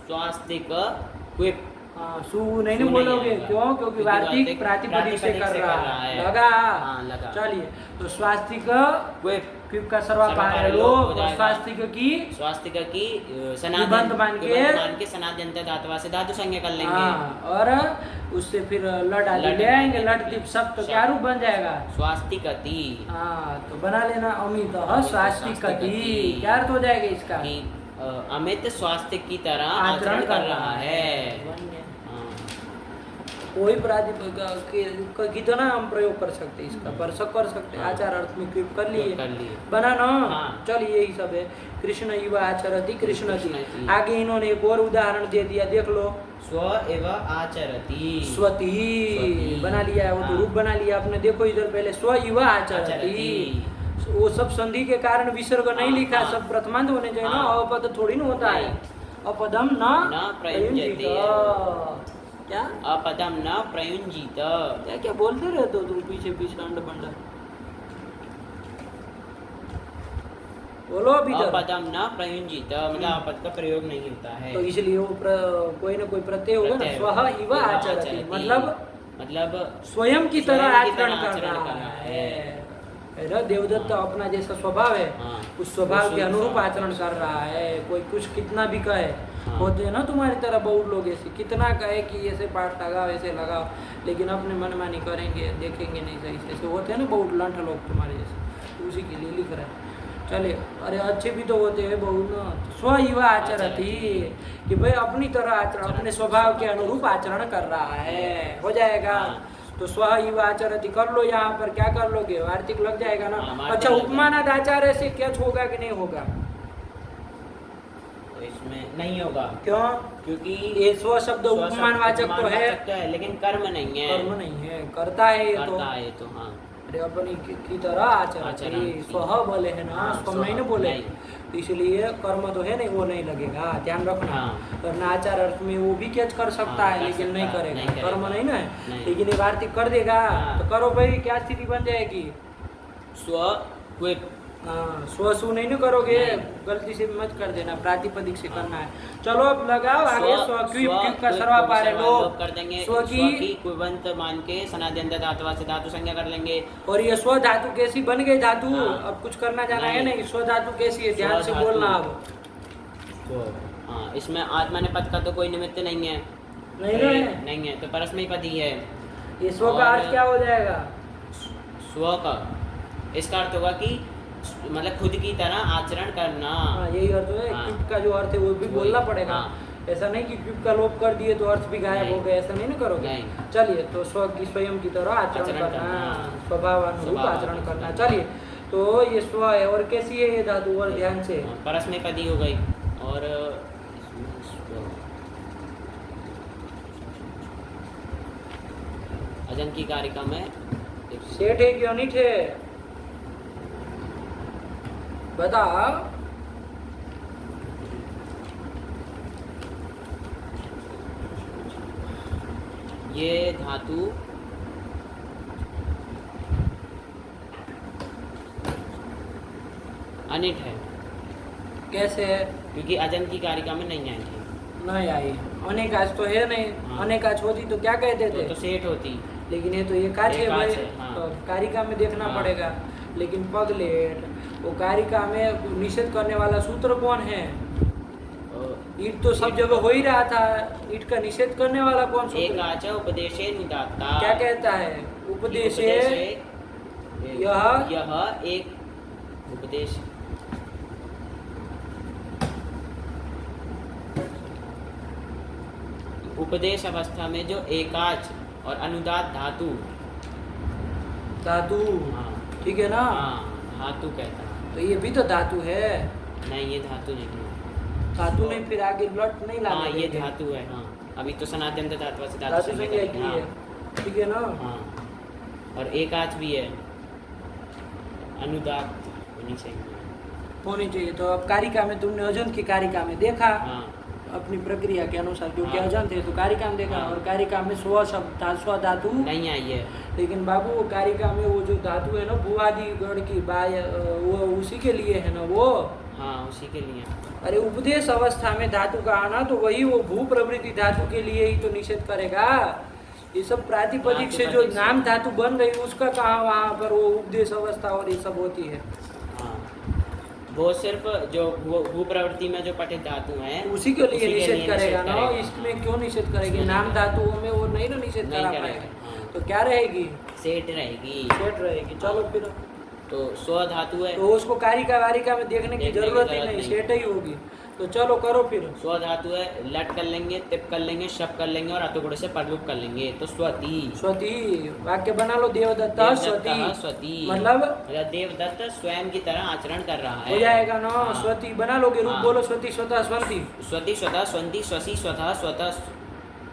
B: स्वास्तिक क्विप,
A: हाँ, सु नहीं
B: सु
A: ना
B: नहीं
A: बोलोगे।
B: आएगा।
A: क्यों? क्योंकि
B: क्योंकि
A: वार्तिक
B: वार्तिक
A: प्रातिपदिक से कर रहा है। लगा?
B: हाँ, लगा।
A: चलिए, तो स्वास्तिक
B: क्विप,
A: क्विप का सर्वापार है
B: सर्वापार
A: लोप,
B: हो
A: और
B: जाएगा।
A: स्वास्तिक की
B: स्वास्तिक की
A: निबंध मान के
B: सनाद्यंत धातुवा से धातु संज्ञा कर लेंगे।
A: हाँ, और उससे फिर लट आदि
B: लट
A: ले आएंगे,
B: आएंगे।
A: लट दीप सब, तो क्या रूप बन जाएगा?
B: स्वास्तिकति,
A: हाँ, तो बना लेना अमित स्वास्तिकति।
B: स्वास्तिकति।
A: क्या अर्थ हो जाएगा इसका?
B: कि अमित स्वास्तिक की तरह आचरण कर रहा है।
A: बन गया।
B: हाँ।
A: कोई प्रातिपदिक कितना हम प्रयोग कर सकते हैं इसका, पर सब कर सकते हैं।
B: हाँ।
A: आचार अर्थ में क्विप कर लिए,
B: कर लिए।
A: बना ना?
B: हाँ।
A: चलिए, यही सब है। कृष्ण युवा आचरति, कृष्णति।
B: कृष्णति।
A: आगे इन्होंने एक और उदाहरण दे दिया, देख लो।
B: स्व एव आचरति,
A: स्वती
B: स्वती।
A: बना लिया है, वो तो
B: हाँ।
A: रूप बना लिया आपने। देखो इधर पहले स्व युवा आचरति,
B: आचरति।
A: वो सब संधि के कारण विसर्ग नहीं
B: हाँ,
A: लिखा,
B: हाँ।
A: सब प्रथमांत होने चाहिए ना,
B: हाँ।
A: अपद थोड़ी ना होता है। अपदम
B: न
A: न
B: प्रयुंजते।
A: क्या
B: अपदम न प्रयुंजित।
A: क्या क्या बोलते रहते हो तुम पीछे पीछे अंड बंडा? बोलो अभी तक।
B: अपदम न प्रयुंजित, मतलब अपद का प्रयोग नहीं होता है।
A: तो इसलिए वो कोई ना कोई प्रत्यय होगा ना।
B: प्रत्यय
A: स्वह इव
B: इव
A: आचरति, मतलब स्वयं की तरह
B: स्वयं की
A: आचरण
B: तरह
A: कर
B: आचरण
A: रहा
B: कर रहा
A: है।
B: है।
A: ना, देवदत्त
B: हाँ।
A: अपना जैसा स्वभाव है,
B: हाँ।
A: उस स्वभाव के
B: उस
A: अनुरूप
B: स्वभाव
A: आचरण कर रहा है। कोई कुछ कितना भी कहे,
B: हाँ।
A: होते हैं ना तुम्हारी तरह बहुत लोग ऐसे, कितना कहे कि ऐसे पाठ लगाओ, ऐसे लगाओ, लेकिन अपने मनमानी करेंगे, देखेंगे नहीं सही से। ऐसे होते हैं ना बहुत लंठ लोग तुम्हारे जैसे, उसी के लिए लिख रहा है। चलिए, अरे अच्छे भी तो होते हैं बहुत ना। स्व युवा आचरति, कि भाई अपनी तरह आचरण, अपने स्वभाव के अनुरूप आचरण कर रहा है। हो जाएगा।
B: हाँ।
A: तो स्व युवा आचरति कर लो। यहाँ पर क्या कर लोगे? वार्तिक लग जाएगा ना।
B: हाँ, वार्तिक
A: अच्छा,
B: लग
A: उपमानाद आचार्य से क्या होगा कि नहीं होगा?
B: तो इसमें नहीं होगा।
A: क्यों?
B: क्योंकि
A: ये स्व शब्द उपमान वाचक तो है,
B: लेकिन कर्म नहीं है।
A: कर्म नहीं है, करता है ये तो।
B: करता है तो हाँ।
A: अरे अपनी की तरह आचरति,
B: आचरति।
A: स्वह बोले है ना,
B: हाँ,
A: स्वम नहीं ना
B: स्व,
A: बोले,
B: नहीं।
A: तो इसलिए कर्म तो है नहीं, वो नहीं लगेगा, ध्यान रखना।
B: हाँ।
A: वरना आचार अर्थ में वो भी कैच कर सकता
B: हाँ,
A: है,
B: कर
A: लेकिन
B: सकता
A: नहीं
B: है,
A: करेगा,
B: नहीं करेगा।
A: कर्म नहीं ना है।
B: नहीं।
A: लेकिन ये वार्तिक कर देगा।
B: हाँ।
A: तो करो भाई, क्या स्थिति बन जाएगी?
B: स्व क्विप,
A: हाँ, स्व सु नहीं ना करोगे,
B: नहीं।
A: गलती से मत कर देना, प्रातिपदिक से करना है। चलो अब लगाओ आगे। स्व क्विप, क्विप का
B: क्विप
A: सर्वापार है
B: को
A: लोप
B: कर देंगे।
A: स्व की,
B: कुवंत मान के सनाद्यंत धातुवा से धातु संज्ञा कर लेंगे।
A: और ये स्व धातु कैसी बन गई धातु?
B: हाँ।
A: अब कुछ करना जाना है
B: नहीं।
A: नहीं। स्व धातु कैसी है, ध्यान से
B: स्व धातु।
A: बोलना अब।
B: तो हाँ, इसमें आत्मा ने पद का तो कोई निमित्त नहीं है।
A: नहीं ना है?
B: नहीं है, तो परस्मयी पद ही है।
A: ये स्व का अर्थ क्या हो जाएगा?
B: स्व का इसका अर्थ होगा कि मतलब खुद की तरह आचरण करना।
A: हाँ, यही अर्थ है।
B: हाँ।
A: क्विप का जो अर्थ है वो भी
B: वही,
A: बोलना पड़ेगा।
B: हाँ।
A: ऐसा नहीं कि क्विप का लोप कर दिए तो अर्थ भी गायब
B: नहीं।
A: हो गए, ऐसा नहीं ना करोगे।
B: नहीं।
A: चलिए, तो स्व की स्वयं की तरह आचरण
B: आचरण
A: करना,
B: करना।
A: स्वभाव अनुरूप
B: स्वभाव
A: आचरण
B: अनुरूप।
A: करना। चलिए, तो ये स्व है, और कैसी है ये धातु? और ध्यान से,
B: परस्मयी पद ही हो गई। और अजन की कारिका में
A: सेठ है कि अनिठ है? बता।
B: ये धातु अनिट है,
A: कैसे है?
B: क्योंकि अजंत की कारिका में नहीं आएगी।
A: नहीं आई। अनेकाच तो है नहीं।
B: हाँ।
A: अनेकाच होती तो क्या कहते थे?
B: तो सेठ होती।
A: लेकिन ये तो ये काच है
B: एकाच
A: भाई।
B: है, हाँ।
A: तो कारिका में देखना
B: हाँ।
A: पड़ेगा। लेकिन पगलेट वो कारिका में निषेध करने वाला सूत्र कौन है? ईट तो सब जगह हो ही रहा था। ईट का निषेध करने वाला कौन सूत्र?
B: एकाच उपदेशे नुदात्ता।
A: क्या कहता है? उपदेशे
B: यह एक उपदेश। उपदेश अवस्था में जो एकाच और अनुदात धातु
A: धातु,
B: हाँ
A: ठीक है ना?
B: हाँ धातु कहता है।
A: तो ये भी तो धातु है।
B: नहीं ये धातु नहीं है।
A: धातु नहीं, फिर आगे लट नहीं लाना।
B: हाँ ये धातु है। हाँ अभी तो सनातन धातु से
A: धातु
B: धातु
A: संज्ञा
B: संज्ञा
A: की
B: हाँ,
A: है, ठीक है ना?
B: हाँ और एकाच भी है, अनुदात होनी चाहिए।
A: होनी चाहिए। तो अब कारिका में तुमने अजंत की कारिका में देखा,
B: हाँ
A: अपनी प्रक्रिया के अनुसार, क्योंकि
B: हाँ।
A: अजंत है तो कारिका में देखा।
B: हाँ।
A: और कारिका में स्व शब्द था, स्व धातु
B: नहीं आई है।
A: लेकिन बाबू वो कारिका में वो जो धातु है ना भूआदि गण की बाय, वो उसी के लिए है ना वो।
B: हाँ उसी के लिए।
A: अरे उपदेश अवस्था में धातु का आना तो वही वो भू प्रवृत्ति धातु के लिए ही तो निषेध करेगा। ये सब प्रातिपदिक से जो
B: प्रातिपदिक से।
A: नाम धातु बन रही है उसका कहाँ वहाँ पर वो उपदेश अवस्था और ये सब होती है?
B: हाँ वो सिर्फ जो भू प्रवृत्ति में जो पठित धातु हैं
A: उसी के लिए निषेध
B: निषेध
A: करेगा ना।
B: करेगा।
A: इसमें क्यों निषेध करेगी?
B: इसमें
A: नाम
B: नहीं
A: धातुओं में वो नहीं ना निषेध
B: नहीं
A: करा
B: करेगा,
A: पाएगा।
B: हाँ।
A: तो क्या रहेगी?
B: सेठ रहेगी।
A: सेट रहेगी। चलो
B: हाँ।
A: फिर
B: तो स्व धातु है,
A: तो उसको कारिका वारिका में देखने की जरूरत ही नहीं, सेट ही होगी। तो चलो करो फिर।
B: स्व धातु है, लट कर लेंगे, तिप कर लेंगे, शप कर लेंगे और अतुगुण से परलुप कर लेंगे। तो स्वती।
A: स्वती वाक्य बना लो। देवदत्त स्वती
B: स्वती
A: मतलब
B: देवदत्त स्वयं की तरह आचरण कर रहा है।
A: हो जाएगा ना।
B: हाँ।
A: स्वती बना लोगे। रूप
B: हाँ।
A: बोलो। स्वती स्वतः स्वंती।
B: स्वती स्वतः स्वंती स्वसी स्वतः स्वतः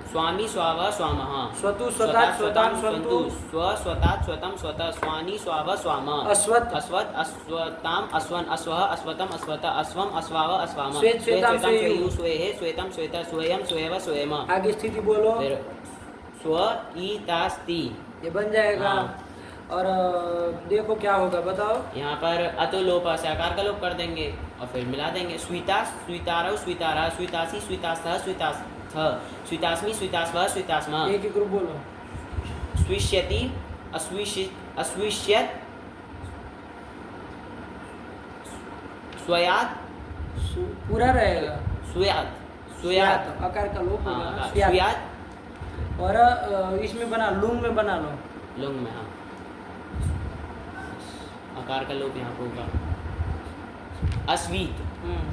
B: स्वामी स्वाव स्वामः।
A: स्वतु स्वतः स्वताम स्वन्तु।
B: स्व स्वतः स्वतम स्वतः स्वानी स्वाव स्वाम।
A: अस्वत्
B: अस्वत् अस्वताम अस्वन अस्वः अस्वतम अस्वत अस्वम अस्वाव अस्वाम।
A: श्वेत श्वेताम स्वेयु।
B: स्वेहे श्वेतम श्वेत स्वेयम स्वेव स्वेम।
A: आगे स्थिति बोलो।
B: फिर स्व ईतास्ति
A: ये बन जाएगा।
B: हाँ।
A: और देखो क्या होगा बताओ।
B: यहाँ पर अतो लोप से आकार का लोप कर देंगे और फिर मिला देंगे। स्वीता स्वीतारव स्वीतारा स्वीतासी स्वीतास्थ स्वीतास्थ स्वीतास्मि स्वीतास्व स्वीतास्म।
A: एक एक ग्रुप बोलो।
B: स्विष्यति अस्विष्यत स्वयात
A: पूरा रहेगा।
B: स्वयात स्वयात
A: आकार का लोप होगा ना, स्यात।
B: स्वयात।
A: और इसमें बना लुंग में बना लो।
B: लुंग में हाँ आकार का लोप यहाँ पर होगा। अस्वीत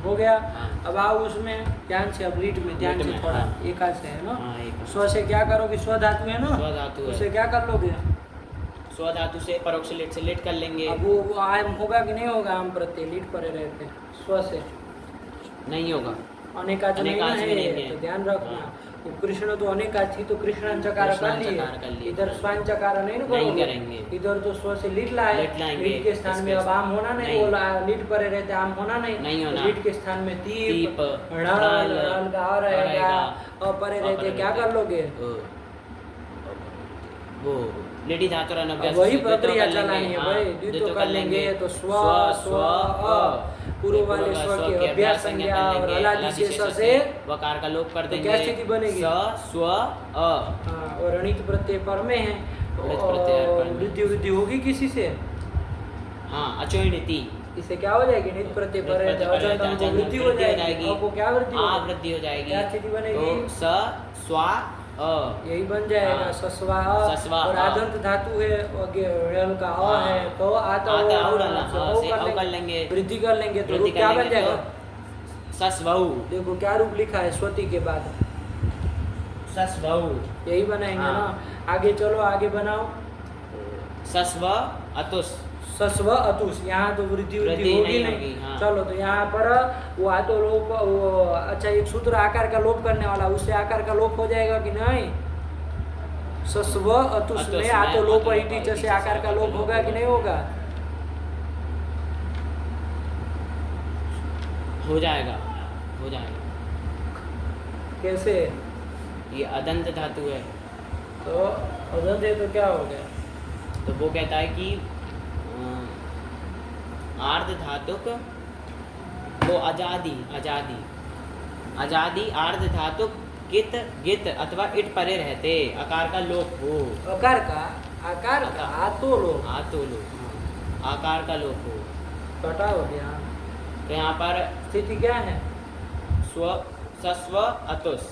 A: हो गया।
B: हाँ।
A: अब आओ उसमें ध्यान से। अब लीट में ध्यान
B: लीट
A: से
B: में,
A: थोड़ा
B: हाँ।
A: एकाच से है ना।
B: हाँ एक
A: स्व से क्या करोगे? स्व धातु है ना।
B: स्व धातु है।
A: उससे क्या कर लोगे?
B: स्व धातु से परोक्ष लेट से लेट कर लेंगे।
A: अब वो आम होगा कि नहीं होगा? आम प्रत्यय लीट परे रहते स्व से
B: नहीं होगा।
A: अनेकाच नहीं
B: अनेकाच में नहीं
A: है
B: है।
A: तो ध्यान रखना।
B: हाँ।
A: वो कृष्ण तो अनेकाच थी तो कृष्णांचकार कर
B: कृष्णांचकार कर
A: लिए।
B: लिए।
A: इधर स्वांचकार नहीं ना
B: नहीं
A: करोगे।
B: करेंगे।
A: इधर तो स्व से लीट लाए।
B: लीट लाएंगे।
A: लीट के स्थान में
B: इसके
A: अब आम होना नहीं।
B: नहीं।
A: वो लीट परे रहते आम होना नहीं।
B: नहीं होना।
A: लीट के स्थान में तीप
B: तीप,
A: ढल
B: ढल,
A: ढल का और रहेगा। और परे रहते क्या कर लोगे?
B: वो लेडी धातु और
A: अब वही प्रक्रिया चलानी है भाई। द्वित्व कर लेंगे तो स्व स्व अ पूर्व वाले स्व के अभ्यास संज्ञा और अलादि शेष से
B: वकार का लोप कर
A: तो
B: देंगे।
A: क्या स्थिति बनेगी?
B: स स्व अ।
A: हाँ, और अणित प्रत्यय पर में है तो
B: अणित प्रत्यय पर में।
A: वृद्धि वृद्धि होगी किसी से?
B: हाँ अचोइणति।
A: इससे क्या हो जाएगी? नित प्रत्यय पर है तो अचंतन को वृद्धि हो जाएगी। और को क्या वृद्धि
B: आ
A: होगी?
B: वृद्धि हो जाएगी।
A: क्या स्थिति बनेगी?
B: तो स स्वा अ।
A: यही बन जाएगा।
B: हाँ।
A: सस्वा
B: सस्वा
A: और
B: अ।
A: आदंत धातु है और ऋण का अ
B: हाँ।
A: है तो आता
B: आता
A: हो
B: उड़ाला,
A: से
B: हाँ,
A: औ
B: से औ कर लेंगे।
A: वृद्धि कर लेंगे तो
B: वृद्धि
A: रूप क्या
B: कर
A: बन
B: लेंगे
A: जाएगा?
B: तो सस्वऊ।
A: देखो क्या रूप लिखा है स्वती के बाद।
B: सस्वऊ।
A: यही बनाएंगे
B: हाँ।
A: ना। आगे चलो आगे बनाओ।
B: सस्व अतुस।
A: सस्व अतुस। यहाँ तो वृद्धि वृद्धि
B: वृद्धि
A: होगी
B: नहीं
A: नहीं।
B: होगी, हाँ।
A: चलो तो यहाँ पर वो आतो लोप वो अच्छा एक सूत्र आकार का लोप करने वाला उससे आकार का लोप हो जाएगा कि नहीं? सस्व अतुस
B: अतुस
A: में
B: में
A: आतो लोप
B: आतो
A: ही
B: लोप
A: टीचर
B: ही
A: से आकार का लोप होगा कि नहीं होगा?
B: हो जाएगा हो जाएगा।
A: कैसे?
B: ये अदंत धातु है।
A: तो अदंते तो क्या हो गया?
B: तो वो कहता है कि आर्ध धातुक वो आजादी आजादी आजादी आर्ध धातुक कित गित अथवा इट परे रहते आकार का लोप हो।
A: आकार का आतो लोग
B: आतो लोप, हाँ, आकार का लोप हो।
A: कटा हो गया।
B: तो यहाँ पर
A: स्थिति क्या है?
B: स्व सस्व अतुस।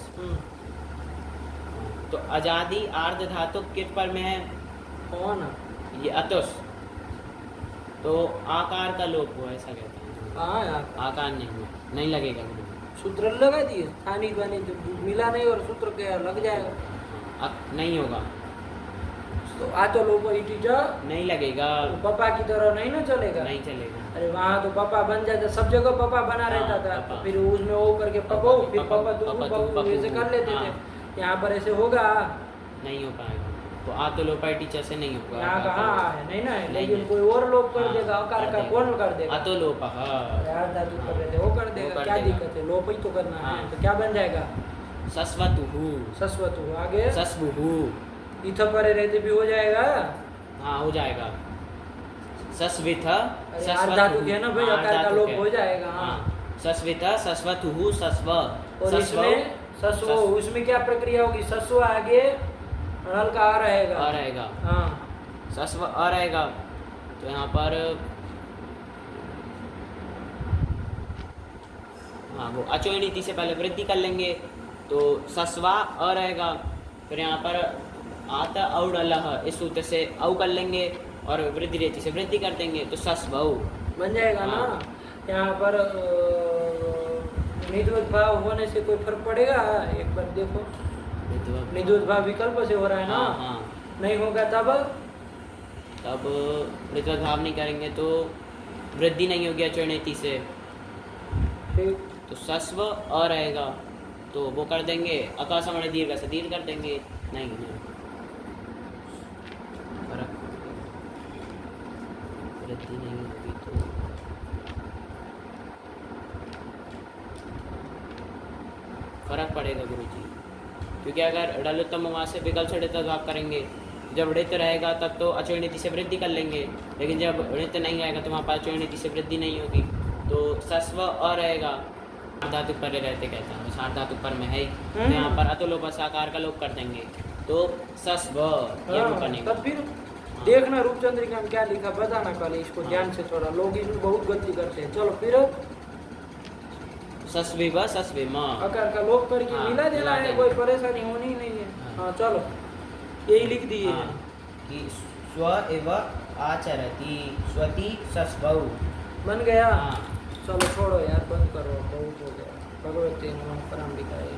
B: तो आजादी आर्ध धातुक कित पर में है?
A: कौन?
B: ये अतुस। तो आकार का लोप हो, ऐसा कहते हैं।
A: कहाँ है
B: आकार नहीं लगेगा गुरु जी।
A: सूत्र लगा दिए, स्थानीय ध्वनि मिला नहीं और सूत्र क्या लग जाएगा?
B: नहीं होगा,
A: तो आतो लोप
B: नहीं लगेगा,
A: पापा की तरह नहीं ना चलेगा।
B: नहीं चलेगा।
A: अरे वहाँ तो पापा बन जाता, सब जगह पापा बना रहता था। तो फिर उसमें वो करके पपो, फिर पापा तो ऐसे कर लेते थे। यहाँ पर ऐसे होगा
B: नहीं हो पाएगा। तो आतो लोपाई टीचर से नहीं होगा।
A: यहाँ कहाँ है? नहीं ना है, लेकिन कोई और लोप कर देगा। आकार का कौन कर देगा?
B: आतो लोप
A: यार धातु कर देते वो कर देगा, क्या दिक्कत है? लोप ही तो करना है। तो क्या बन जाएगा? सस्वतु। आगे
B: सस्वुहु,
A: इथ परे रहते भी हो जाएगा।
B: हाँ हो जाएगा। सस्विथ
A: धातु है ना भाई, आकार का लोप हो जाएगा। हाँ
B: सस्विथ सस्वतुहु सस्व।
A: और इसमें सस्व, उसमें क्या प्रक्रिया होगी? सस्व आगे हल्का आ रहेगा। हाँ
B: सस्व आ रहेगा। तो यहाँ पर हाँ वो अचोय नीति से पहले वृद्धि कर लेंगे तो सस्वा आ रहेगा। फिर यहाँ पर आत औड़लह इस सूत्र से औ कर लेंगे और वृद्धि रीति से वृद्धि कर देंगे तो सस्वौ
A: बन जाएगा ना। यहाँ पर निद्वत भाव होने से कोई फर्क पड़ेगा? एक बार देखो, निद्वत भाव विकल्प से हो रहा है ना।
B: हाँ।
A: नहीं होगा तब
B: निद्वत भाव नहीं करेंगे तो वृद्धि नहीं होगी अचोय नीति से। तो सस्व अ रहेगा तो वो कर देंगे अकासमण दीर्घ से दीर्घ कर देंगे। नहीं फर्क, वृद्धि नहीं होगी तो फर्क पड़ेगा गुरुजी, क्योंकि अगर डलोत्तम वहाँ से विकल्प से ऋत भाव करेंगे, जब ऋत रहेगा तब तो अचोय नीति से वृद्धि कर लेंगे, लेकिन जब ऋत नहीं आएगा तो वहाँ पर अचोय नीति से वृद्धि नहीं होगी। तो सस्व अ रहेगा, धातु पर रहते कहते हैं, सार धातु पर में है ही, तो यहाँ पर अतुलोप आकार का लोप कर देंगे तो सस्व ये बनेगा।
A: तब फिर देखना रूपचंद्रिका में क्या लिखा, बताना कल इसको ध्यान से थोड़ा, लोग इसमें बहुत गलती करते हैं। चलो फिर
B: सस्विव सस्विम
A: आकार का लोप करके मिला देना है, कोई परेशानी होनी नहीं है। हाँ चलो यही लिख दिए
B: कि स्व एव आचरति स्वति सस्वौ
A: बन गया। चलो छोड़ो यार, बंद करो, बहुत हो गया। भगवती नमः परम विकाय।